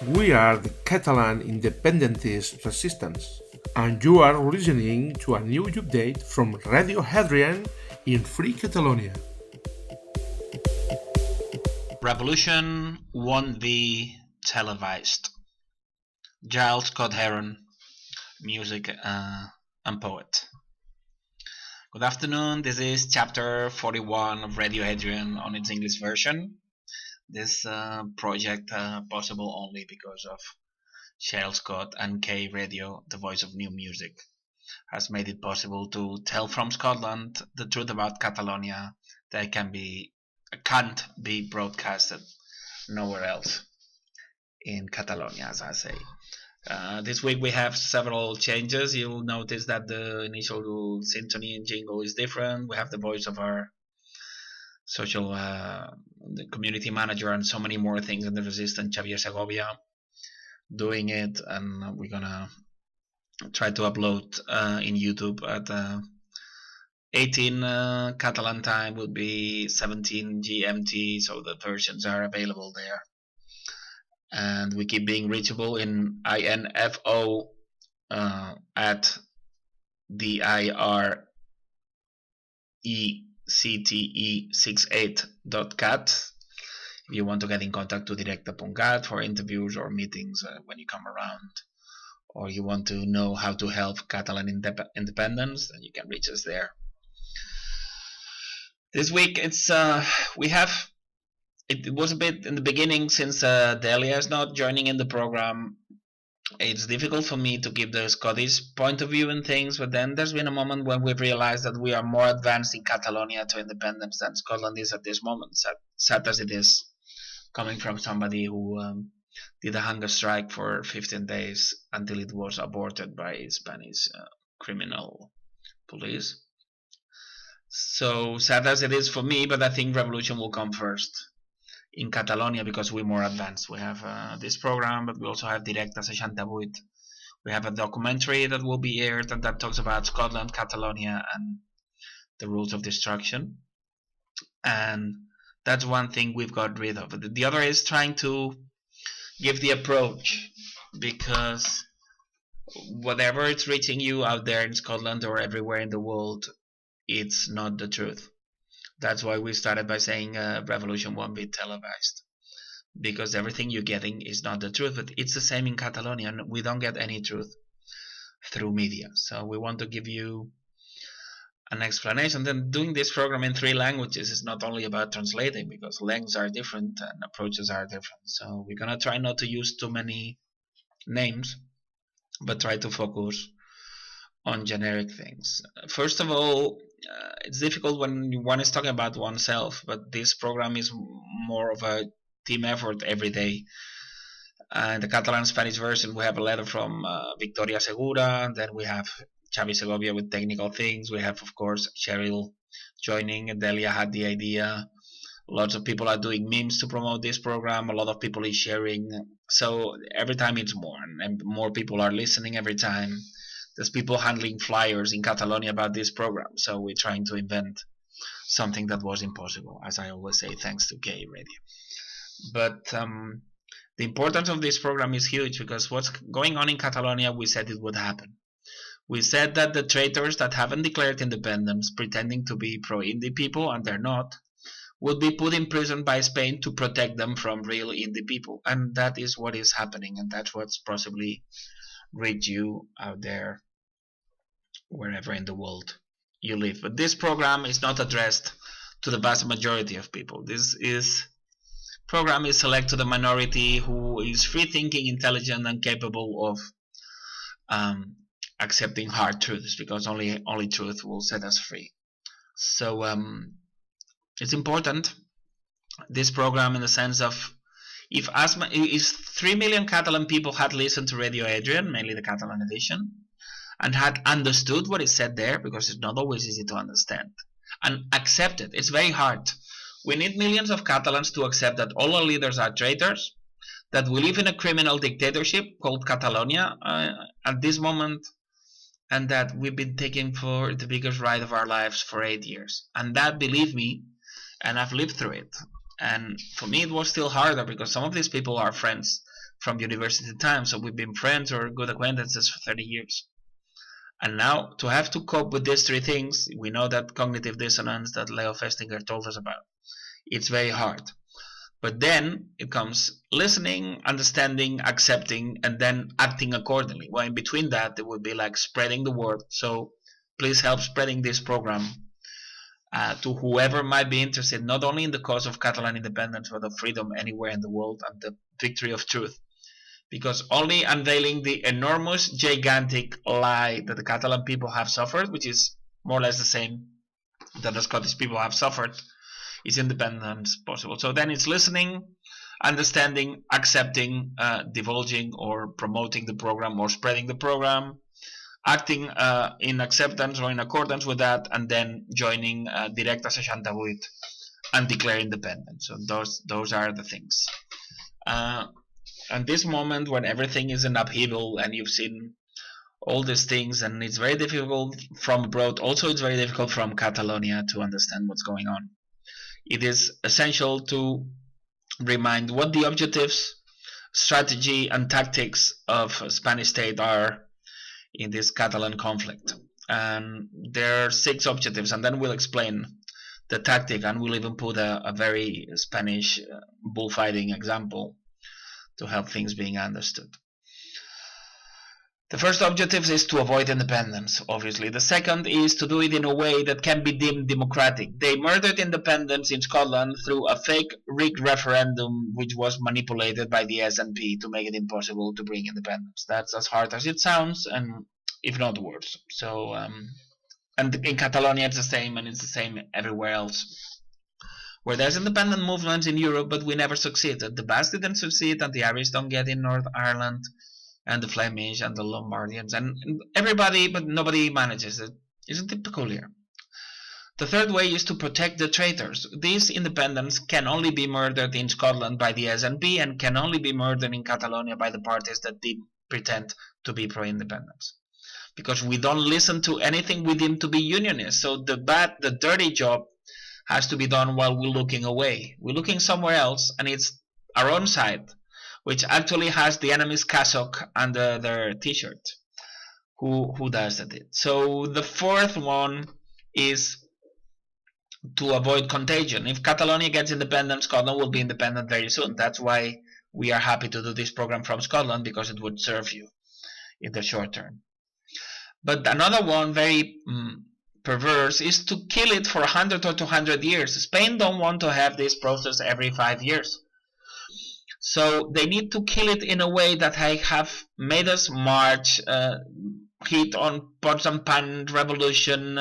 We are the Catalan Independentist Resistance, and you are listening to a new update from Radio Hadrian in Free Catalonia. Revolution won't be televised. Giles Scott Heron, music and poet. Good afternoon, this is chapter 41 of Radio Hadrian on its English version. This project possible only because of Giles Scott and K Radio, the voice of new music, has made it possible to tell from Scotland the truth about Catalonia that can't be broadcasted nowhere else in Catalonia, as I say. This week we have several changes. You'll notice that the initial symphony and jingle is different. We have the voice of our social the community manager and so many more things in the resistance, Xavier doing it, and we're gonna try to upload in YouTube at 18 Catalan time will be 17 GMT, so the versions are available there. And we keep being reachable in info at directe68.cat if you want to get in contact to directe.cat for interviews or meetings when you come around, or you want to know how to help Catalan independence, then you can reach us there. This week it's it was a bit in the beginning, since Delia is not joining in the program. It's difficult for me to give the Scottish point of view and things, but then there's been a moment when we've realized that we are more advanced in Catalonia to independence than Scotland is at this moment, sad as it is, coming from somebody who did a hunger strike for 15 days until it was aborted by Spanish criminal police. So sad as it is for me, but I think revolution will come first in Catalonia because we're more advanced. We have this program, but we also have Directe 68. We have a documentary that will be aired and that talks about Scotland, Catalonia, and the rules of destruction. And that's one thing we've got rid of. The other is trying to give the approach, because whatever it's reaching you out there in Scotland or everywhere in the world, it's not the truth. That's why we started by saying revolution won't be televised, because everything you're getting is not the truth. But it's the same in Catalonia, and we don't get any truth through media. So we want to give you an explanation. Then doing this program in 3 languages is not only about translating, because lengths are different and approaches are different. So we're gonna try not to use too many names, but try to focus on generic things. First of all, it's difficult when one is talking about oneself, but this program is more of a team effort every day. In the Catalan-Spanish version, we have a letter from Victoria Segura, then we have Xavi Segovia with technical things. We have, of course, Cheryl joining. Delia had the idea. Lots of people are doing memes to promote this program. A lot of people is sharing. So every time it's more, and more people are listening every time. There's people handling flyers in Catalonia about this program, so we're trying to invent something that was impossible, as I always say, thanks to K Radio. But the importance of this program is huge, because what's going on in Catalonia, we said it would happen. We said that the traitors that haven't declared independence, pretending to be pro-indie people, and they're not, would be put in prison by Spain to protect them from real indie people. And that is what is happening, and that's what's possibly reach you out there, wherever in the world you live. But this program is not addressed to the vast majority of people. This program is select to the minority who is free-thinking, intelligent, and capable of accepting hard truths, because only truth will set us free. So it's important, this program, in the sense of if 3 million Catalan people had listened to Radio Hadrian, mainly the Catalan edition, and had understood what is said there, because it's not always easy to understand, and accept it. It's very hard. We need millions of Catalans to accept that all our leaders are traitors, that we live in a criminal dictatorship called Catalonia at this moment, and that we've been taking for the biggest ride of our lives for 8 years. And that, believe me, and I've lived through it. And for me it was still harder, because some of these people are friends from university time, so we've been friends or good acquaintances for 30 years. And now, to have to cope with these three things, we know that cognitive dissonance that Leo Festinger told us about, it's very hard. But then it comes listening, understanding, accepting, and then acting accordingly. Well, in between that, it would be like spreading the word. So please help spreading this program to whoever might be interested, not only in the cause of Catalan independence, but of freedom anywhere in the world and the victory of truth. Because only unveiling the enormous, gigantic lie that the Catalan people have suffered, which is more or less the same that the Scottish people have suffered, is independence possible. So then it's listening, understanding, accepting, divulging or promoting the program or spreading the program, acting in acceptance or in accordance with that, and then joining Directa 68 and declare independence. So those are the things. And this moment when everything is in upheaval and you've seen all these things, and it's very difficult from abroad, also it's very difficult from Catalonia to understand what's going on. It is essential to remind what the objectives, strategy, and tactics of Spanish state are in this Catalan conflict. And there are 6 objectives, and then we'll explain the tactic, and we'll even put a very Spanish bullfighting example to help things being understood. The first objective is to avoid independence, obviously. The second is to do it in a way that can be deemed democratic. They murdered independence in Scotland through a fake rigged referendum which was manipulated by the SNP to make it impossible to bring independence. That's as hard as it sounds, and if not worse. So, and in Catalonia it's the same, and it's the same everywhere else. Where there's independent movements in Europe, but we never succeeded. The Basques didn't succeed, and the Irish don't get in North Ireland, and the Flemish and the Lombardians, and everybody, but nobody manages it. Isn't it peculiar? The third way is to protect the traitors. These independents can only be murdered in Scotland by the SNP and can only be murdered in Catalonia by the parties that did pretend to be pro-independence. Because we don't listen to anything we deem to be unionist. So the dirty job has to be done while we're looking away. We're looking somewhere else, and it's our own side, which actually has the enemy's cassock under their t-shirt. Who does that? So the fourth one is to avoid contagion. If Catalonia gets independent, Scotland will be independent very soon. That's why we are happy to do this program from Scotland, because it would serve you in the short term. But another one, very perverse, is to kill it for 100 or 200 years. Spain don't want to have this process every 5 years. So they need to kill it in a way that have made us march, hit on pots and pan revolution,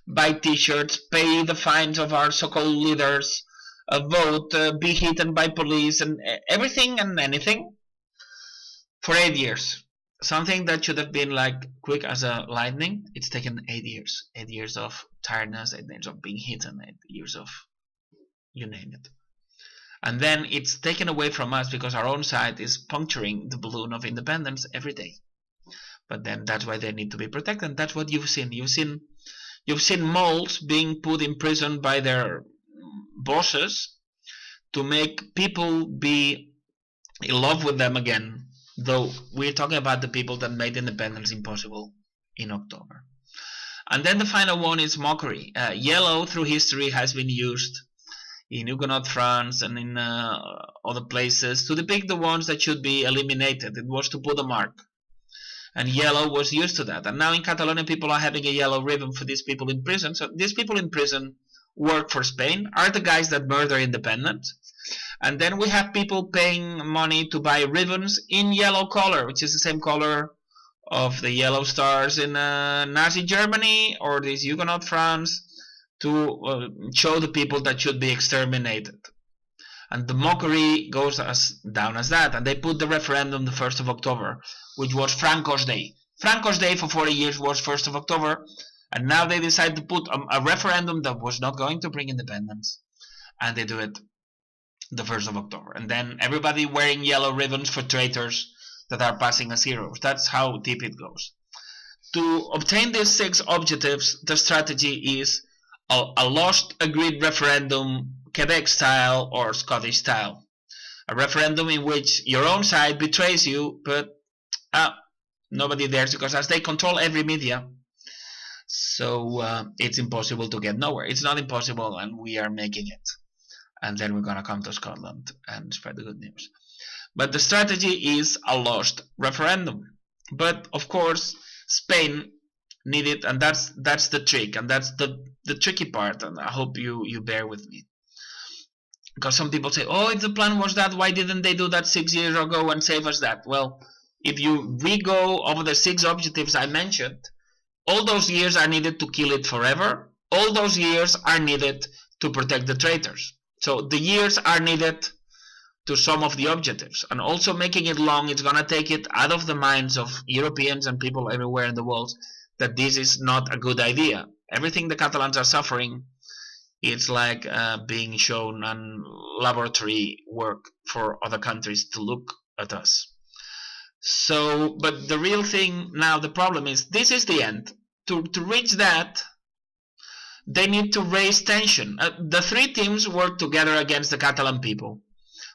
buy t-shirts, pay the fines of our so-called leaders, vote, be hidden by police, and everything and anything for 8 years. Something that should have been like quick as a lightning, it's taken 8 years. 8 years of tiredness, 8 years of being hidden, 8 years of you name it. And then it's taken away from us because our own side is puncturing the balloon of independence every day. But then that's why they need to be protected. That's what you've seen. You've seen moles being put in prison by their bosses to make people be in love with them again. Though we're talking about the people that made independence impossible in October. And then the final one is mockery. Yellow through history has been used in Huguenot France and in other places to depict the ones that should be eliminated. It was to put a mark. And yellow was used to that. And now in Catalonia people are having a yellow ribbon for these people in prison. So these people in prison work for Spain, are the guys that murder independence. And then we have people paying money to buy ribbons in yellow color, which is the same color of the yellow stars in Nazi Germany or this Huguenot France, to show the people that should be exterminated. And the mockery goes down as that. And they put the referendum the 1st of October, which was Franco's Day. Franco's Day for 40 years was 1st of October. And now they decide to put a referendum that was not going to bring independence. And they do it the 1st of October. And then everybody wearing yellow ribbons for traitors that are passing as heroes. That's how deep it goes. To obtain these 6 objectives, the strategy is a lost agreed referendum, Quebec style or Scottish style. A referendum in which your own side betrays you, but nobody dares, because as they control every media, so it's impossible to get nowhere. It's not impossible, and we are making it. And then we're going to come to Scotland and spread the good news. But the strategy is a lost referendum. But of course, Spain needed, and that's the trick, and that's the tricky part, and I hope you bear with me. Because some people say, oh, if the plan was that, why didn't they do that 6 years ago and save us that? Well, if you re-go over the 6 objectives I mentioned, all those years are needed to kill it forever. All those years are needed to protect the traitors. So the years are needed to some of the objectives. And also making it long, it's going to take it out of the minds of Europeans and people everywhere in the world that this is not a good idea. Everything the Catalans are suffering, it's like being shown on laboratory work for other countries to look at us. So, but the real thing now, the problem is, this is the end. To reach that, they need to raise tension. The 3 teams work together against the Catalan people.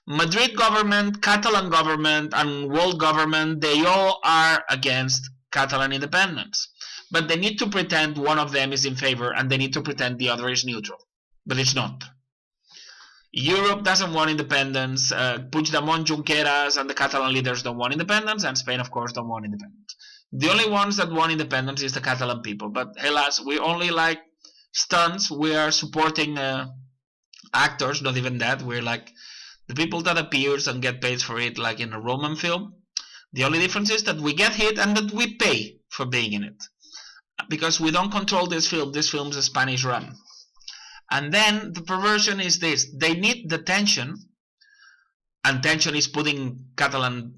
Madrid government, Catalan government, and world government, they all are against Catalan independence. But they need to pretend one of them is in favor, and they need to pretend the other is neutral. But it's not. Europe doesn't want independence. Puigdemont, Junqueras, and the Catalan leaders don't want independence, and Spain, of course, don't want independence. The only ones that want independence is the Catalan people. But alas, we only like stunts. We are supporting actors, not even that. We're like the people that appears and get paid for it, like in a Roman film. The only difference is that we get hit and that we pay for being in it. Because we don't control this film. This film's a Spanish run. And then the perversion is this. They need the tension, and tension is putting Catalan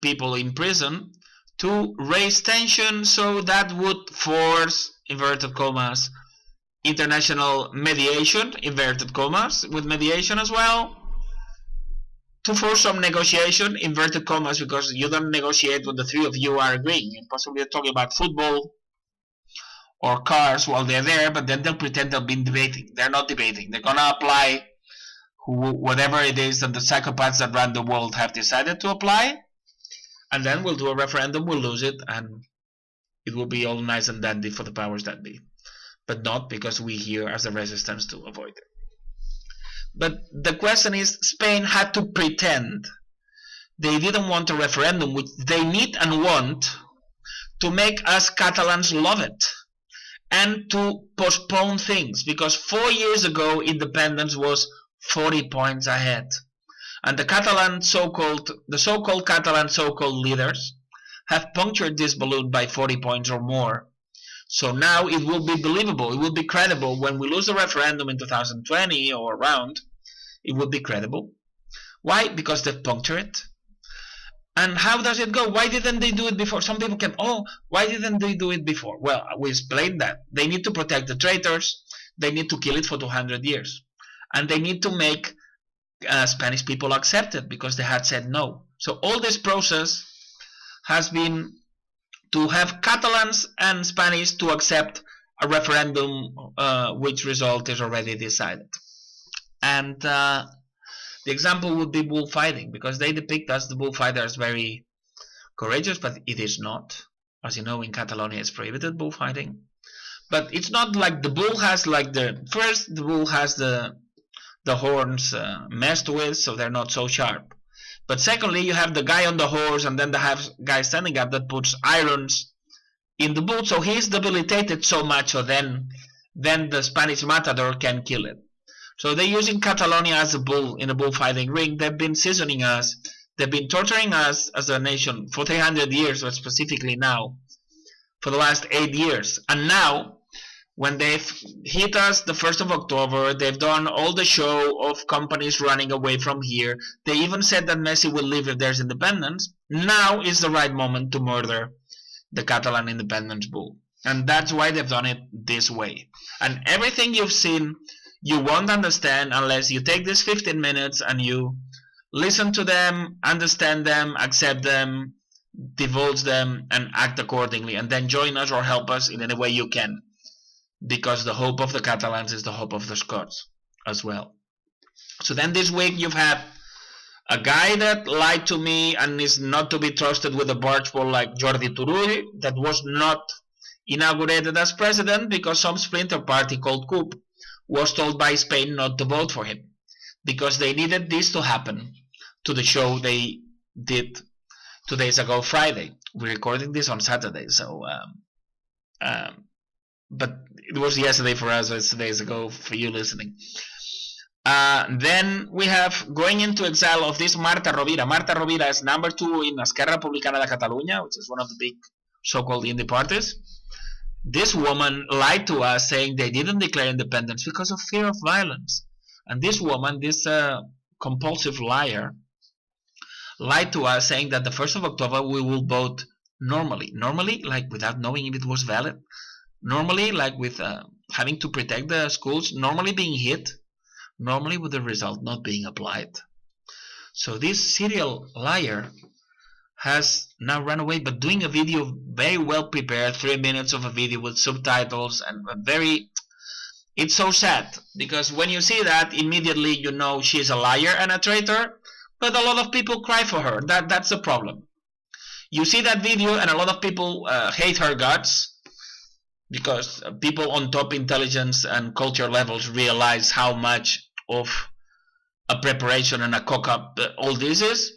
people in prison, to raise tension, so that would force, inverted commas, international mediation, inverted commas, with mediation as well, to force some negotiation, inverted commas, because you don't negotiate when the 3 of you are agreeing. You're possibly talking about football or cars while they're there, but then they'll pretend they'll be debating. They're not debating. They're going to apply whatever it is that the psychopaths that run the world have decided to apply, and then we'll do a referendum, we'll lose it, and it will be all nice and dandy for the powers that be. But not because we here as the resistance to avoid it. But the question is, Spain had to pretend they didn't want a referendum, which they need and want, to make us Catalans love it, and to postpone things, because 4 years ago independence was 40 points ahead, and the so-called Catalan so-called leaders have punctured this balloon by 40 points or more. So now it will be believable, it will be credible when we lose the referendum in 2020 or around. It will be credible. Why? Because they've punctured it. And how does it go? Why didn't they do it before? Some people can, why didn't they do it before? Well, we explained that. They need to protect the traitors. They need to kill it for 200 years. And they need to make Spanish people accept it, because they had said no. So all this process has been to have Catalans and Spanish to accept a referendum which result is already decided. And the example would be bullfighting, because they depict us, the bullfighter, as very courageous, but it is not. As you know, in Catalonia it's prohibited, bullfighting. But it's not like the bull has like the bull has the horns messed with, so they're not so sharp. But secondly, you have the guy on the horse, and then the guy standing up that puts irons in the bull, so he's debilitated so much, so then the Spanish matador can kill it. So they're using Catalonia as a bull in a bullfighting ring. They've been seasoning us. They've been torturing us as a nation for 300 years, but specifically now, for the last 8 years. And now, when they've hit us the 1st of October, they've done all the show of companies running away from here. They even said that Messi will leave if there's independence. Now is the right moment to murder the Catalan independence bull. And that's why they've done it this way. And everything you've seen, you won't understand unless you take these 15 minutes and you listen to them, understand them, accept them, divulge them, and act accordingly. And then join us or help us in any way you can. Because the hope of the Catalans is the hope of the Scots as well. So then this week you've had A guy that lied to me and is not to be trusted with a barge pole like Jordi Turull, that was not inaugurated as president because some splinter party called CUP was told by Spain not to vote for him, because they needed this to happen to the show they did 2 days ago, Friday. We're recording this on Saturday, so but it was yesterday for us, it's 2 days ago for you listening. Then we have going into exile of this Marta Rovira. Marta Rovira is number 2 in Esquerra Republicana de Catalunya, which is one of the big so-called indie parties. This woman lied to us saying they didn't declare independence because of fear of violence. And this woman, this compulsive liar, lied to us saying that the 1st of October we will vote normally. Normally, like without knowing if it was valid. Normally, like with having to protect the schools. Normally being hit. Normally with the result not being applied. So this serial liar has now run away, but doing a video very well prepared, 3 minutes of a video with subtitles, and it's so sad, because when you see that, immediately you know she's a liar and a traitor, but a lot of people cry for her. That's the problem. You see that video and a lot of people hate her guts, because people on top intelligence and culture levels realize how much of a preparation and a cock-up all this is.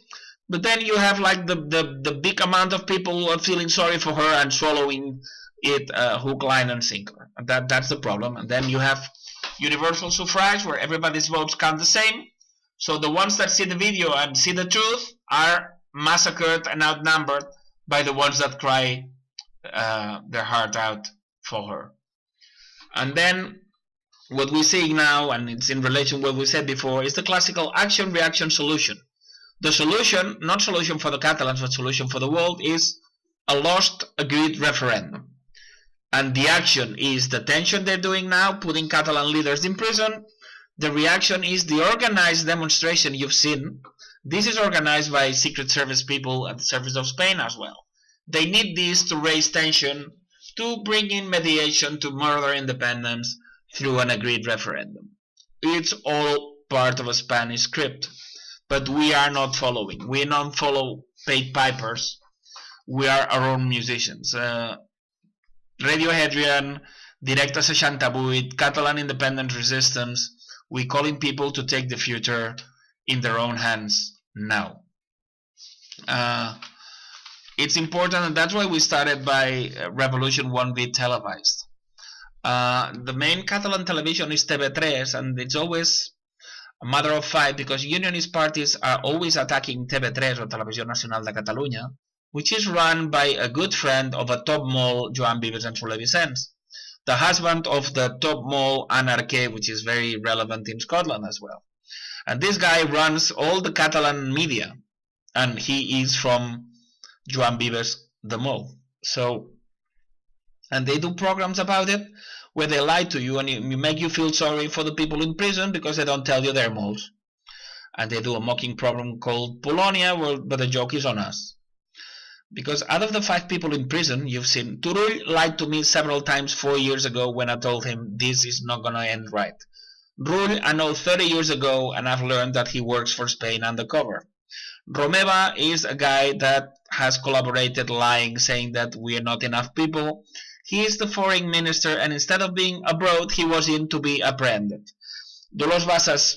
But then you have like the big amount of people feeling sorry for her and swallowing it hook, line, and sinker. That's the problem. And then you have universal suffrage, where everybody's votes count the same. So the ones that see the video and see the truth are massacred and outnumbered by the ones that cry their heart out for her. And then what we're seeing now, and it's in relation to what we said before, is the classical action-reaction solution. The solution, not solution for the Catalans, but solution for the world, is a lost agreed referendum. And the action is the tension they're doing now, putting Catalan leaders in prison. The reaction is the organized demonstration you've seen. This is organized by Secret Service people at the service of Spain as well. They need this to raise tension, to bring in mediation, to murder independence through an agreed referendum. It's all part of a Spanish script. But we are not following. We don't follow paid pipers. We are our own musicians. Radio Hadrian, Directa 68, Catalan Independence Resistance. We're calling people to take the future in their own hands now. It's important, and that's why we started by Revolution won't be televised. The main Catalan television is TV3, and it's always a matter of fight, because unionist parties are always attacking TV3, or Televisió Nacional de Catalunya, which is run by a good friend of a top mole, Joan Vives and Soler Vicens, the husband of the top mole Anarque, which is very relevant in Scotland as well. And this guy runs all the Catalan media, and he is from Joan Vives, the mole. So, and they do programs about it, where they lie to you and you make you feel sorry for the people in prison because they don't tell you they're moles. And they do a mocking program called Polonia, but the joke is on us. Because out of the 5 people in prison, you've seen, Turull lied to me several times 4 years ago when I told him this is not going to end right. Rull, I know 30 years ago, and I've learned that he works for Spain undercover. Romeva is a guy that has collaborated lying, saying that we are not enough people. He is the foreign minister, and instead of being abroad, he was in to be apprehended. Dolors Bassas,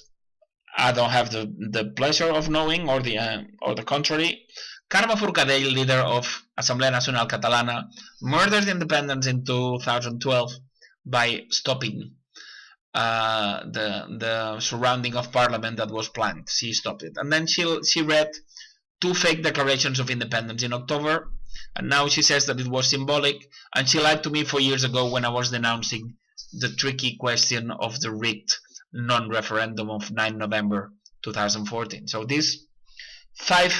I don't have the pleasure of knowing, or the contrary. Carme Forcadell, leader of Assemblea Nacional Catalana, murdered independence in 2012 by stopping the surrounding of parliament that was planned. She stopped it. And then she read 2 fake declarations of independence in October, and now she says that it was symbolic, and she lied to me 4 years ago when I was denouncing the tricky question of the rigged non-referendum of 9 November 2014. So these 5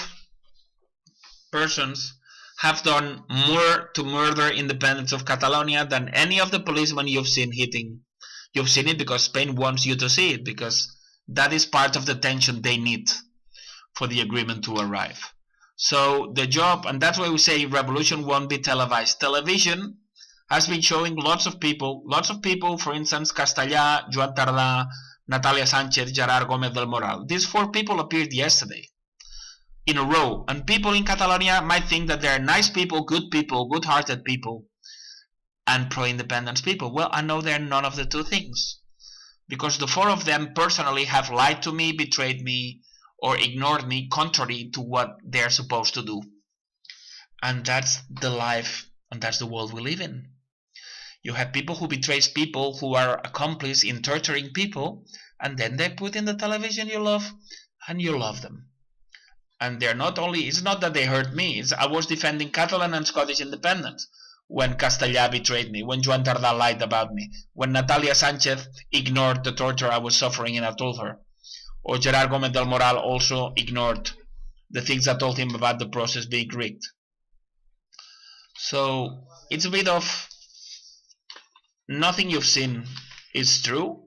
persons have done more to murder independence of Catalonia than any of the policemen you've seen hitting. You've seen it because Spain wants you to see it, because that is part of the tension they need for the agreement to arrive. So the job, and that's why we say revolution won't be televised. Television has been showing lots of people, for instance, Castellà, Joan Tardà, Natàlia Sánchez, Gerard Gómez del Moral. These 4 people appeared yesterday. in a row. And people in Catalonia might think that they're nice people, good-hearted people, and pro-independence people. Well, I know they're none of the two things, because the four of them personally have lied to me, betrayed me, or ignored me contrary to what they're supposed to do. And that's the life, and that's the world we live in. You have people who betrays people, who are accomplices in torturing people, and then they put in the television you love, and you love them. And they're not only, it's not that they hurt me, I was defending Catalan and Scottish independence when Castellà betrayed me, when Joan Tardà lied about me, when Natàlia Sánchez ignored the torture I was suffering and I told her, or Gerard Gómez del Moral also ignored the things I told him about the process being rigged. So it's a bit of nothing you've seen is true.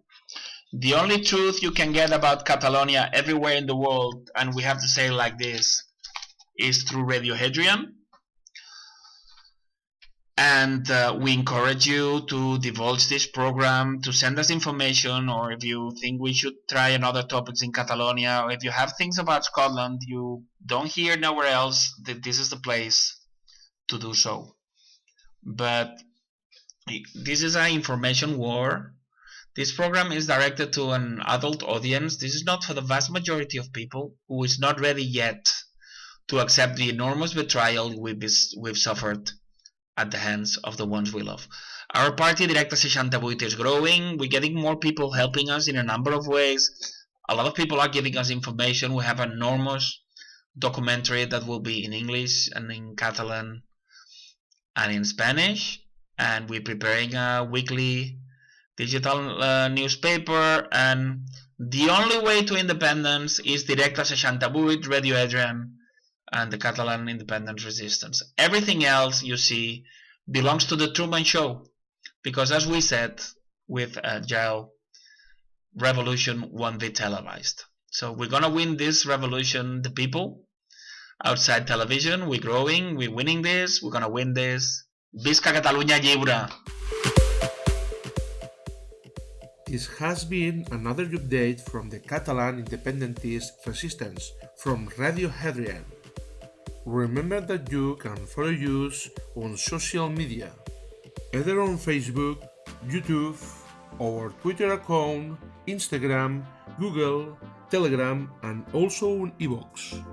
The only truth you can get about Catalonia everywhere in the world, and we have to say it like this, is through Radio Hadrian. And we encourage you to divulge this program, to send us information, or if you think we should try another topics in Catalonia, or if you have things about Scotland you don't hear nowhere else, this is the place to do so. But this is an information war. This program is directed to an adult audience. This is not for the vast majority of people who is not ready yet to accept the enormous betrayal we've suffered at the hands of the ones we love. Our party Directe 68 is growing. We're getting more people helping us in a number of ways. A lot of people are giving us information. We have an enormous documentary that will be in English and in Catalan and in Spanish. And we're preparing a weekly digital newspaper, and the only way to independence is Directe 68, Radio Hadrian, and the Catalan Independence Resistance. Everything else you see belongs to the Truman Show, because as we said with Agile, revolution won't be televised. So we're gonna win this revolution, the people, outside television. We're growing, we're winning this, we're gonna win this. Visca Catalunya lliure! This has been another update from the Catalan independentist resistance from Radio Hadrian. Remember that you can follow us on social media, either on Facebook, YouTube, our Twitter account, Instagram, Google, Telegram, and also on iVoox.